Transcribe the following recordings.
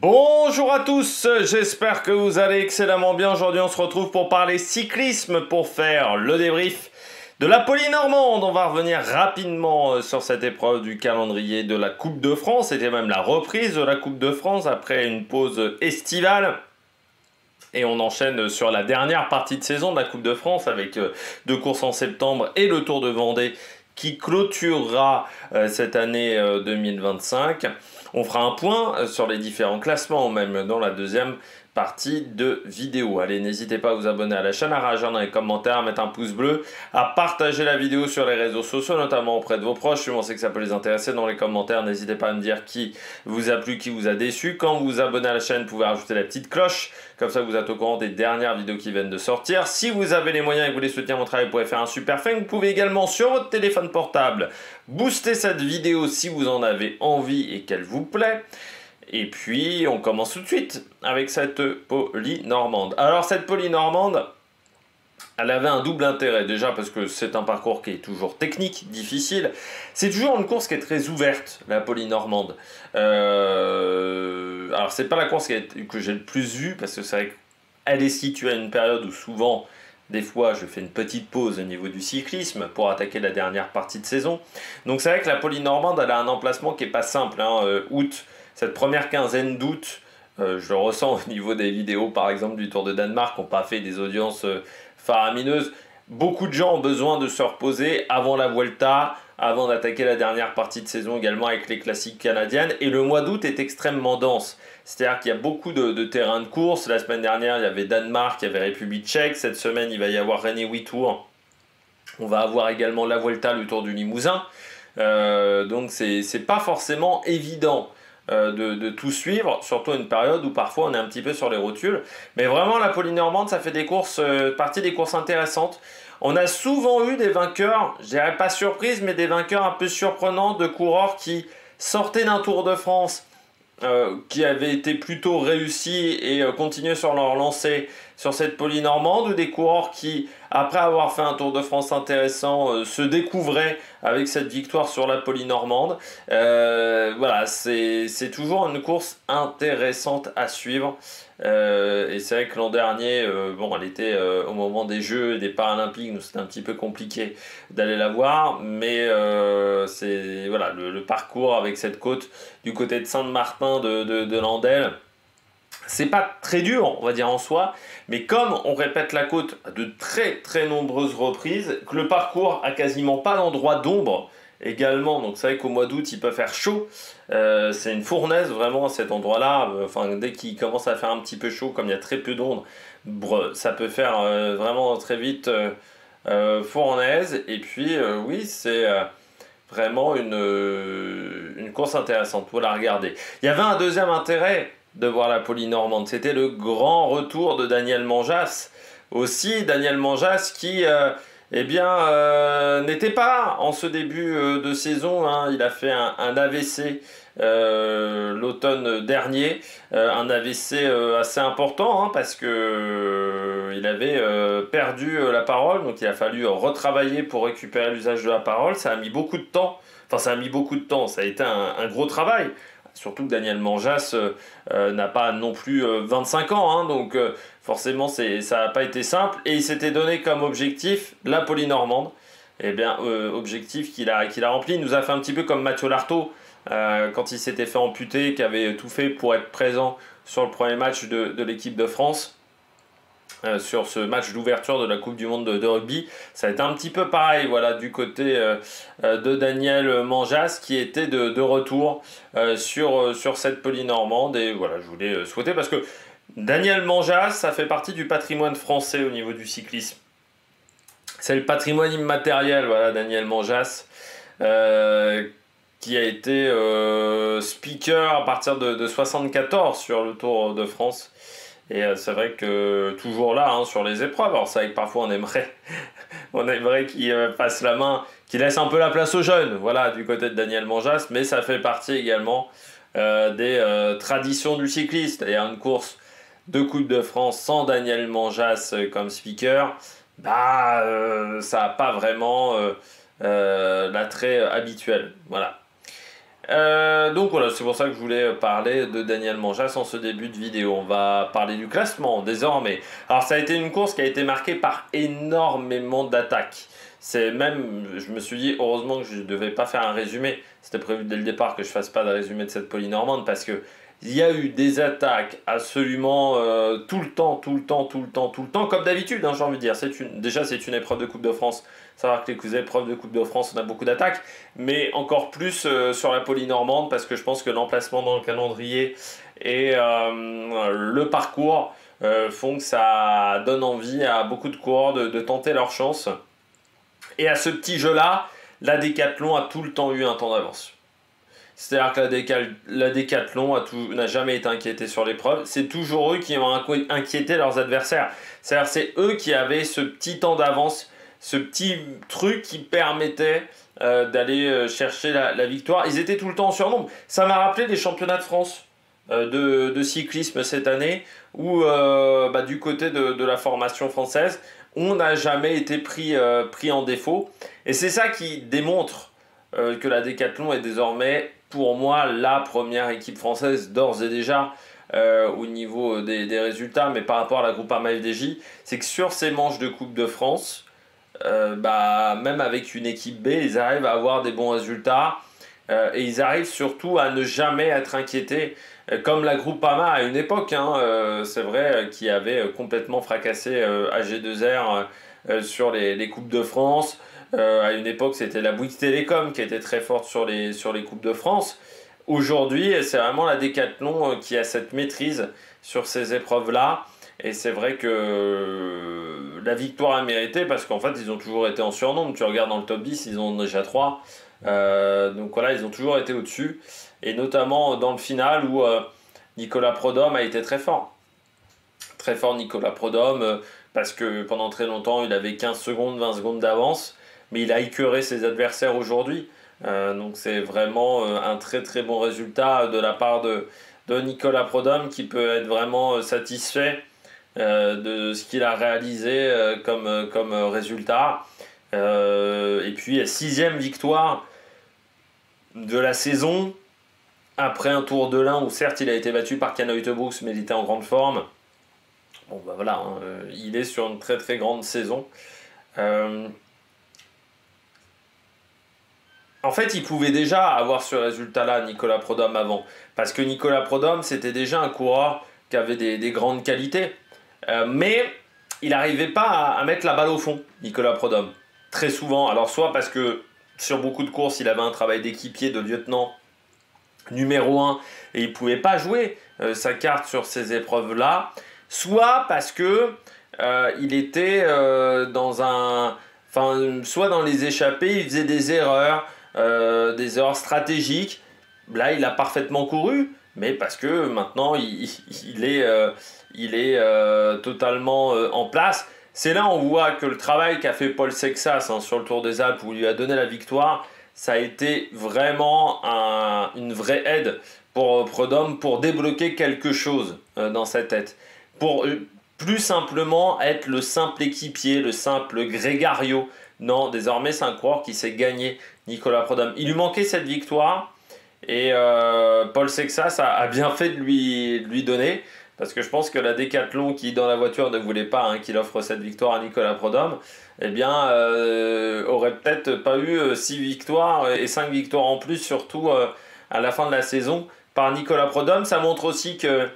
Bonjour à tous, j'espère que vous allez excellemment bien. Aujourd'hui on se retrouve pour parler cyclisme, pour faire le débrief de la Poly-Normande. On va revenir rapidement sur cette épreuve du calendrier de la Coupe de France. C'était même la reprise de la Coupe de France après une pause estivale. Et on enchaîne sur la dernière partie de saison de la Coupe de France avec deux courses en septembre et le Tour de Vendée qui clôturera cette année 2025. On fera un point sur les différents classements, même dans la deuxième partie de vidéo. Allez, n'hésitez pas à vous abonner à la chaîne, à réagir dans les commentaires, à mettre un pouce bleu, à partager la vidéo sur les réseaux sociaux, notamment auprès de vos proches. Si vous pensez que ça peut les intéresser dans les commentaires, n'hésitez pas à me dire qui vous a plu, qui vous a déçu. Quand vous vous abonnez à la chaîne, vous pouvez rajouter la petite cloche, comme ça vous êtes au courant des dernières vidéos qui viennent de sortir. Si vous avez les moyens et que vous voulez soutenir mon travail, vous pouvez faire un super fan. Vous pouvez également sur votre téléphone portable booster cette vidéo si vous en avez envie et qu'elle vous plaît. Et puis, on commence tout de suite avec cette Poly-Normande. Alors, cette Poly-Normande, elle avait un double intérêt. Déjà parce que c'est un parcours qui est toujours technique, difficile. C'est toujours une course qui est très ouverte, la Poly-Normande. Alors, c'est pas la course que j'ai le plus vue, parce que c'est vrai qu'elle est située à une période où souvent, des fois, je fais une petite pause au niveau du cyclisme pour attaquer la dernière partie de saison. Donc, c'est vrai que la Poly-Normande, elle a un emplacement qui n'est pas simple. Août. Cette première quinzaine d'août, je le ressens au niveau des vidéos par exemple du Tour de Danemark, qui n'ont pas fait des audiences faramineuses. Beaucoup de gens ont besoin de se reposer avant la Vuelta, avant d'attaquer la dernière partie de saison également avec les classiques canadiennes. Et le mois d'août est extrêmement dense. C'est-à-dire qu'il y a beaucoup de terrains de course. La semaine dernière, il y avait Danemark, il y avait République tchèque. Cette semaine, il va y avoir René Witour. On va avoir également la Vuelta, le Tour du Limousin. Donc, c'est pas forcément évident de tout suivre, surtout à une période où parfois on est un petit peu sur les rotules. Mais vraiment, la Poly-Normande, ça fait des courses, partie des courses intéressantes. On a souvent eu des vainqueurs, je dirais pas surprise, mais des vainqueurs un peu surprenants de coureurs qui sortaient d'un Tour de France, qui avaient été plutôt réussis et continuaient sur leur lancée sur cette Poly-Normande, ou des coureurs qui, après avoir fait un Tour de France intéressant, se découvraient avec cette victoire sur la Poly-Normande. Voilà, c'est toujours une course intéressante à suivre. Et c'est vrai que l'an dernier, bon, elle était au moment des Jeux et des Paralympiques, donc c'était un petit peu compliqué d'aller la voir. Mais c'est voilà, le parcours avec cette côte du côté de Saint-Martin de Landelle. C'est pas très dur, on va dire en soi, mais comme on répète la côte à de très très nombreuses reprises, que le parcours a quasiment pas d'endroit d'ombre également, donc c'est vrai qu'au mois d'août il peut faire chaud, c'est une fournaise vraiment à cet endroit-là, enfin dès qu'il commence à faire un petit peu chaud, comme il y a très peu d'ombre, ça peut faire vraiment très vite fournaise, et puis oui c'est vraiment une course intéressante pour la regarder. Il y avait un deuxième intérêt de voir la Poly-Normande, c'était le grand retour de Daniel Manjas. Aussi, Daniel Manjas qui n'était pas en ce début de saison, hein. Il a fait un AVC l'automne dernier, un AVC assez important, hein, parce que il avait perdu la parole, donc il a fallu retravailler pour récupérer l'usage de la parole. Ça a mis beaucoup de temps, enfin ça a mis beaucoup de temps, ça a été un gros travail. Surtout que Daniel Manjas n'a pas non plus 25 ans, hein, donc forcément ça n'a pas été simple. Et il s'était donné comme objectif la Poly-Normande. Eh bien, objectif qu'il a rempli. Il nous a fait un petit peu comme Mathieu Lartaud, quand il s'était fait amputer, qui avait tout fait pour être présent sur le premier match de l'équipe de France. Sur ce match d'ouverture de la Coupe du Monde de rugby. Ça a été un petit peu pareil, voilà, du côté de Daniel Manjas, qui était de retour sur cette Poly-Normande. Et voilà, je voulais souhaiter, parce que Daniel Manjas, ça fait partie du patrimoine français au niveau du cyclisme. C'est le patrimoine immatériel, voilà, Daniel Manjas, qui a été speaker à partir de 1974 sur le Tour de France. Et c'est vrai que toujours là, hein, sur les épreuves, alors c'est vrai que parfois on aimerait qu'il passe la main, qu'il laisse un peu la place aux jeunes, voilà, du côté de Daniel Manjas, mais ça fait partie également des traditions du cyclisme, c'est-à-dire une course de Coupe de France sans Daniel Manjas comme speaker, bah ça n'a pas vraiment l'attrait habituel, voilà. Donc voilà, c'est pour ça que je voulais parler de Daniel Manjas en ce début de vidéo. On va parler du classement désormais. Alors ça a été une course qui a été marquée par énormément d'attaques. C'est même, je me suis dit heureusement que je ne devais pas faire un résumé. C'était prévu dès le départ que je fasse pas de résumé de cette Polynormande parce que il y a eu des attaques absolument tout le temps, comme d'habitude, hein, j'ai envie de dire. Déjà, c'est une épreuve de Coupe de France. Savoir que les épreuves de Coupe de France, on a beaucoup d'attaques, mais encore plus sur la Polynormande parce que je pense que l'emplacement dans le calendrier et le parcours font que ça donne envie à beaucoup de coureurs de tenter leur chance. Et à ce petit jeu-là, la Décathlon a tout le temps eu un temps d'avance. C'est-à-dire que la Décathlon n'a jamais été inquiétée sur l'épreuve. C'est toujours eux qui ont inquiété leurs adversaires. C'est-à-dire c'est eux qui avaient ce petit temps d'avance, ce petit truc qui permettait d'aller chercher la victoire. Ils étaient tout le temps en surnombre. Ça m'a rappelé les championnats de France de cyclisme cette année, où du côté de la formation française, on n'a jamais été pris en défaut. Et c'est ça qui démontre que la Décathlon est désormais, pour moi, la première équipe française d'ores et déjà au niveau des résultats, mais par rapport à la Groupama FDJ, c'est que sur ces manches de Coupe de France, même avec une équipe B, ils arrivent à avoir des bons résultats et ils arrivent surtout à ne jamais être inquiétés, comme la Groupama à une époque, hein, c'est vrai, qui avait complètement fracassé AG2R sur les Coupes de France. À une époque, c'était la Bouygues Télécom qui était très forte sur les Coupes de France. Aujourd'hui, c'est vraiment la Décathlon qui a cette maîtrise sur ces épreuves-là. Et c'est vrai que la victoire est méritée parce qu'en fait, ils ont toujours été en surnombre. Tu regardes dans le top 10, ils ont déjà 3. Donc voilà, ils ont toujours été au-dessus. Et notamment dans le final où Nicolas Prodhomme a été très fort. Très fort Nicolas Prodhomme parce que pendant très longtemps, il avait 15 secondes, 20 secondes d'avance. Mais il a écœuré ses adversaires aujourd'hui. Donc c'est vraiment un très très bon résultat de la part de Nicolas Prodhomme qui peut être vraiment satisfait de ce qu'il a réalisé comme résultat. Et puis 6e victoire de la saison après un Tour de l'Ain où certes il a été battu par Kanoï Brooks mais il était en grande forme. Bon bah voilà, hein, il est sur une très très grande saison. En fait, il pouvait déjà avoir ce résultat-là, Nicolas Prodhomme, avant. Parce que Nicolas Prodhomme, c'était déjà un coureur qui avait des grandes qualités. Mais il n'arrivait pas à mettre la balle au fond, Nicolas Prodhomme. Très souvent. Alors, soit parce que sur beaucoup de courses, il avait un travail d'équipier, de lieutenant numéro 1, et il ne pouvait pas jouer sa carte sur ces épreuves-là. Soit parce que il était dans un... Enfin, soit dans les échappées, il faisait des erreurs stratégiques. Là, il a parfaitement couru, mais parce que maintenant, il est totalement en place. C'est là où on voit que le travail qu'a fait Paul Sexas sur le Tour des Alpes, où il lui a donné la victoire, ça a été vraiment une vraie aide pour Prudhomme pour débloquer quelque chose dans sa tête. Pour plus simplement être le simple équipier, le simple grégario. Non, désormais, c'est un coureur qui s'est gagné, Nicolas Prodhomme. Il lui manquait cette victoire et Paul Sexas a bien fait de lui donner parce que je pense que la Décathlon qui, dans la voiture, ne voulait pas qu'il offre cette victoire à Nicolas Prodhomme, eh bien, aurait peut-être pas eu 6 victoires et 5 victoires en plus, surtout à la fin de la saison, par Nicolas Prodhomme. Ça montre aussi que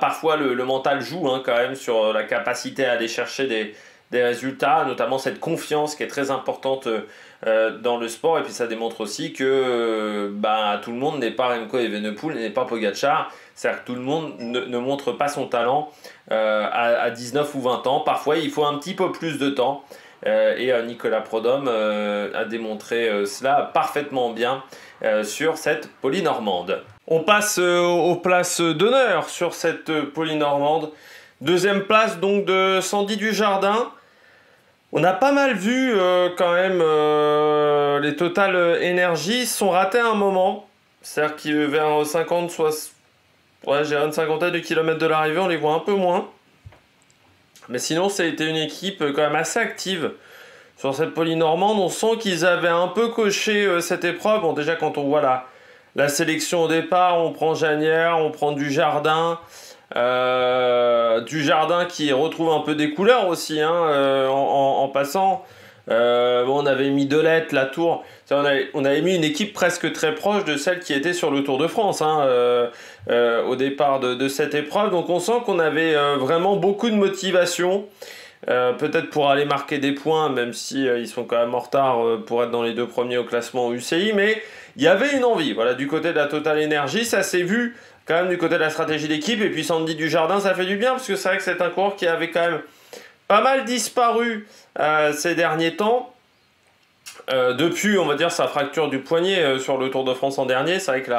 parfois le mental joue quand même sur la capacité à aller chercher des résultats, notamment cette confiance qui est très importante dans le sport. Et puis ça démontre aussi que tout le monde n'est pas Remco Evenepoel, n'est pas Pogacar. C'est-à-dire que tout le monde ne montre pas son talent à 19 ou 20 ans. Parfois, il faut un petit peu plus de temps. Et Nicolas Prodhomme a démontré cela parfaitement bien sur cette Polynormande. On passe aux places d'honneur sur cette Polynormande. Deuxième place donc de Sandy Dujardin. On a pas mal vu quand même les Total Energy sont ratés à un moment. C'est-à-dire qu'ils vers 50, soit... Ouais, j'ai une cinquantaine de kilomètres de l'arrivée, on les voit un peu moins. Mais sinon, ça a été une équipe quand même assez active sur cette Polynormande. On sent qu'ils avaient un peu coché cette épreuve. Bon, déjà, quand on voit la sélection au départ, on prend Janière, on prend Dujardin. Dujardin qui retrouve un peu des couleurs aussi, hein, en passant. Bon, on avait mis Delette, Latour. On avait mis une équipe presque très proche de celle qui était sur le Tour de France, hein, au départ de cette épreuve. Donc on sent qu'on avait vraiment beaucoup de motivation. Peut-être pour aller marquer des points, même si ils sont quand même en retard pour être dans les 2 premiers au classement UCI, mais il y avait une envie. Voilà, du côté de la Total Energy, ça s'est vu quand même du côté de la stratégie d'équipe. Et puis Sandy Dujardin, ça fait du bien, parce que c'est vrai que c'est un coureur qui avait quand même pas mal disparu ces derniers temps. Depuis, on va dire, sa fracture du poignet sur le Tour de France en dernier, c'est vrai que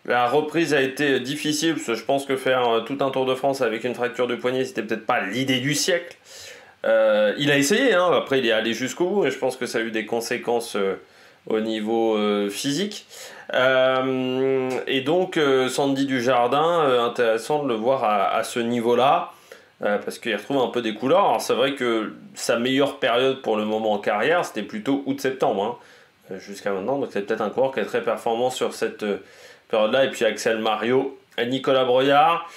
la reprise a été difficile, parce que je pense que faire tout un Tour de France avec une fracture du poignet, c'était peut-être pas l'idée du siècle. Il a essayé, hein, après il est allé jusqu'au bout, et je pense que ça a eu des conséquences au niveau physique. Et donc, Sandy Dujardin, intéressant de le voir à ce niveau-là, parce qu'il retrouve un peu des couleurs. Alors c'est vrai que sa meilleure période pour le moment en carrière, c'était plutôt août-septembre, hein, jusqu'à maintenant, donc c'est peut-être un coureur qui est très performant sur cette période-là. Et puis Axel Mario et Nicolas Broyard.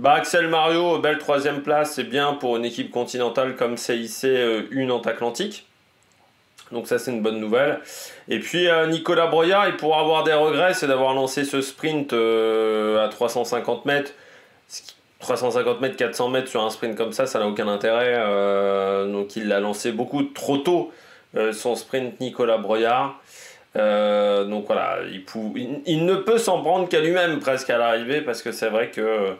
Axel Mario, belle 3e place, c'est bien pour une équipe continentale comme CIC Nantes-Atlantique. Donc ça c'est une bonne nouvelle. Et puis Nicolas Broyard, il pourra avoir des regrets, c'est d'avoir lancé ce sprint à 350 mètres. 350 mètres, 400 mètres sur un sprint comme ça n'a aucun intérêt. Donc il l'a lancé beaucoup trop tôt, son sprint Nicolas Broyard. Donc voilà, il ne peut s'en prendre qu'à lui-même presque à l'arrivée, parce que c'est vrai que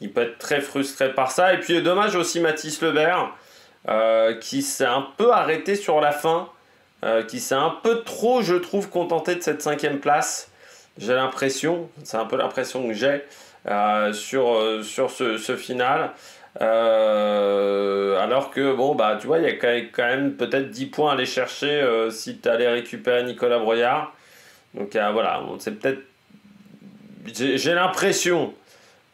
il peut être très frustré par ça. Et puis dommage aussi Mathis Lebert, qui s'est un peu arrêté sur la fin, qui s'est un peu trop, je trouve, contenté de cette 5e place. J'ai l'impression, c'est un peu l'impression que j'ai sur ce final. Alors que, bon, bah, tu vois, il y a quand même peut-être 10 points à aller chercher si tu allais récupérer Nicolas Broyard. Donc voilà, j'ai l'impression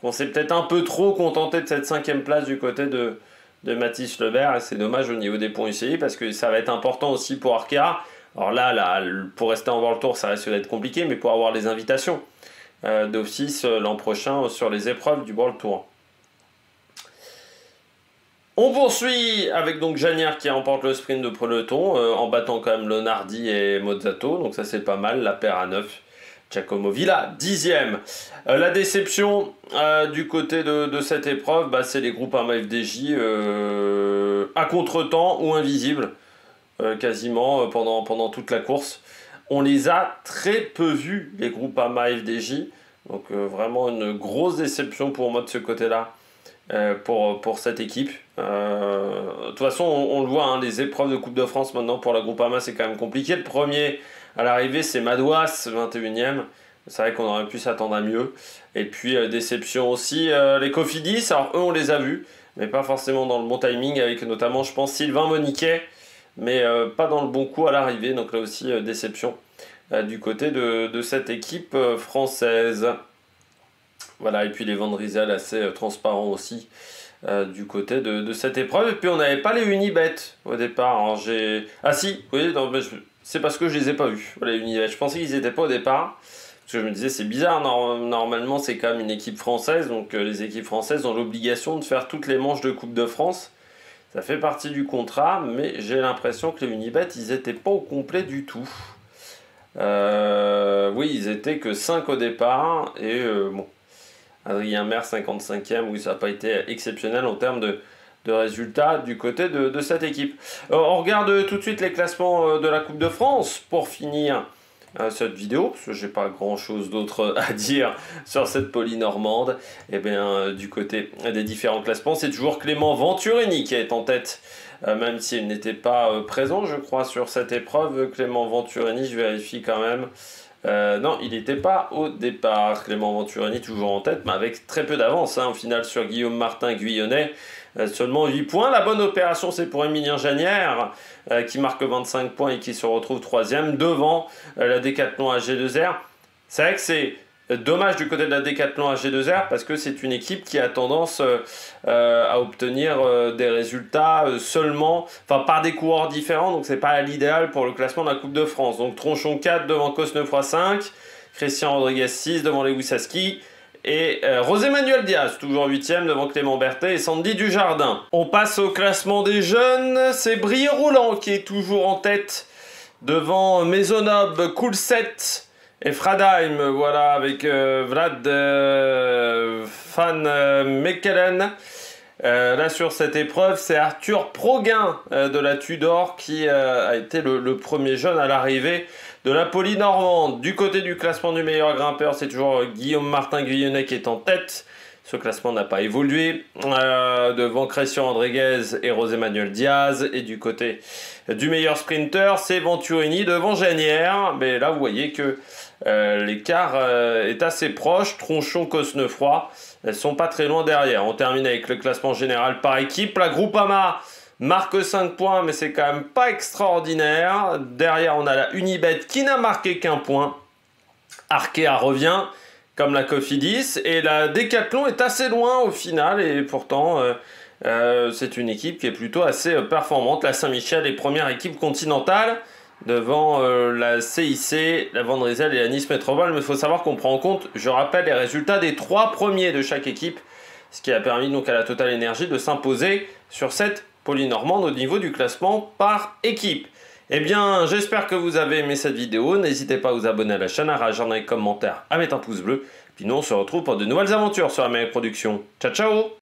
qu'on s'est peut-être un peu trop contenté de cette 5e place du côté de Mathis Lebert, et c'est dommage au niveau des points UCI, parce que ça va être important aussi pour Arkea. Alors là, pour rester en World Tour, ça risque d'être compliqué, mais pour avoir les invitations d'office l'an prochain sur les épreuves du World Tour. On poursuit avec donc Janière qui remporte le sprint de peloton en battant quand même Lonardi et Mozzato, donc ça c'est pas mal, la paire à 9. Giacomo Villa, 10e. La déception du côté de cette épreuve, c'est les Groupama FDJ à contre-temps ou invisibles, quasiment pendant toute la course. On les a très peu vus, les Groupama FDJ. Donc vraiment une grosse déception pour moi de ce côté-là, pour cette équipe. De toute façon, on le voit, hein, les épreuves de Coupe de France maintenant pour la Groupama, c'est quand même compliqué. Le premier à l'arrivée, c'est Madouas, 21e. C'est vrai qu'on aurait pu s'attendre à mieux. Et puis, déception aussi, les Cofidis. Alors, eux, on les a vus, mais pas forcément dans le bon timing, avec notamment, je pense, Sylvain Moniquet, mais pas dans le bon coup à l'arrivée. Donc là aussi, déception du côté de cette équipe française. Voilà, et puis les Van Rysel assez transparents aussi du côté de cette épreuve. Et puis on n'avait pas les Unibet au départ. Alors, ah si, oui, c'est parce que je les ai pas vus, les Unibet. Je pensais qu'ils n'étaient pas au départ, parce que je me disais c'est bizarre, normalement c'est quand même une équipe française, donc les équipes françaises ont l'obligation de faire toutes les manches de Coupe de France. Ça fait partie du contrat, mais j'ai l'impression que les Unibet, ils n'étaient pas au complet du tout. Oui, ils étaient que 5 au départ, et bon, Adrien Mer 55e, oui, ça n'a pas été exceptionnel en termes de résultats du côté de cette équipe. On regarde tout de suite les classements de la Coupe de France pour finir cette vidéo, parce que j'ai pas grand chose d'autre à dire sur cette Polynormande. Et bien du côté des différents classements, c'est toujours Clément Venturini qui est en tête, même s'il n'était pas présent, je crois, sur cette épreuve. Clément Venturini, je vérifie quand même. Non, il n'était pas au départ. Clément Venturini toujours en tête, mais avec très peu d'avance, hein, au final sur Guillaume Martin Guyonnet. Seulement 8 points. La bonne opération, c'est pour Emilien Janière, qui marque 25 points et qui se retrouve 3e devant la Décathlon AG2R. C'est vrai que c'est Dommage du côté de la Décathlon AG2R parce que c'est une équipe qui a tendance à obtenir des résultats seulement, enfin par des coureurs différents, donc c'est pas l'idéal pour le classement de la Coupe de France. Donc Tronchon 4 devant Cosnefroy 5, Christian Rodriguez 6 devant Lewis Husky, et José Manuel Diaz, toujours 8ème devant Clément Berthet et Sandy Dujardin. On passe au classement des jeunes, c'est Brieux-Roland qui est toujours en tête devant Maisonneuve, Coulset et Fradheim, voilà, avec Vlad van Mechelen. Là sur cette épreuve, c'est Arthur Proguin de la Tudor qui a été le premier jeune à l'arrivée de la Polynormande. Du côté du classement du meilleur grimpeur, c'est toujours Guillaume Martin Guyonnet qui est en tête. Ce classement n'a pas évolué. Devant Christian Rodriguez et José Manuel Diaz. Et du côté du meilleur sprinter, c'est Venturini devant Genière. Mais là, vous voyez que l'écart est assez proche. Tronchon, Cosnefroy, elles sont pas très loin derrière. On termine avec le classement général par équipe. La Groupama marque 5 points, mais c'est quand même pas extraordinaire. Derrière, on a la Unibet qui n'a marqué qu'un point. Arkea revient, comme la Cofidis, et la Décathlon est assez loin au final, et pourtant c'est une équipe qui est plutôt assez performante. La Saint-Michel est première équipe continentale devant la CIC, la Van Rysel et la Nice Métropole, mais il faut savoir qu'on prend en compte, je rappelle, les résultats des 3 premiers de chaque équipe, ce qui a permis donc à la Total Energy de s'imposer sur cette Polynormande au niveau du classement par équipe. Eh bien, j'espère que vous avez aimé cette vidéo. N'hésitez pas à vous abonner à la chaîne, à réagir dans les commentaires, à mettre un pouce bleu. Puis nous, on se retrouve pour de nouvelles aventures sur la Production. Ciao, ciao!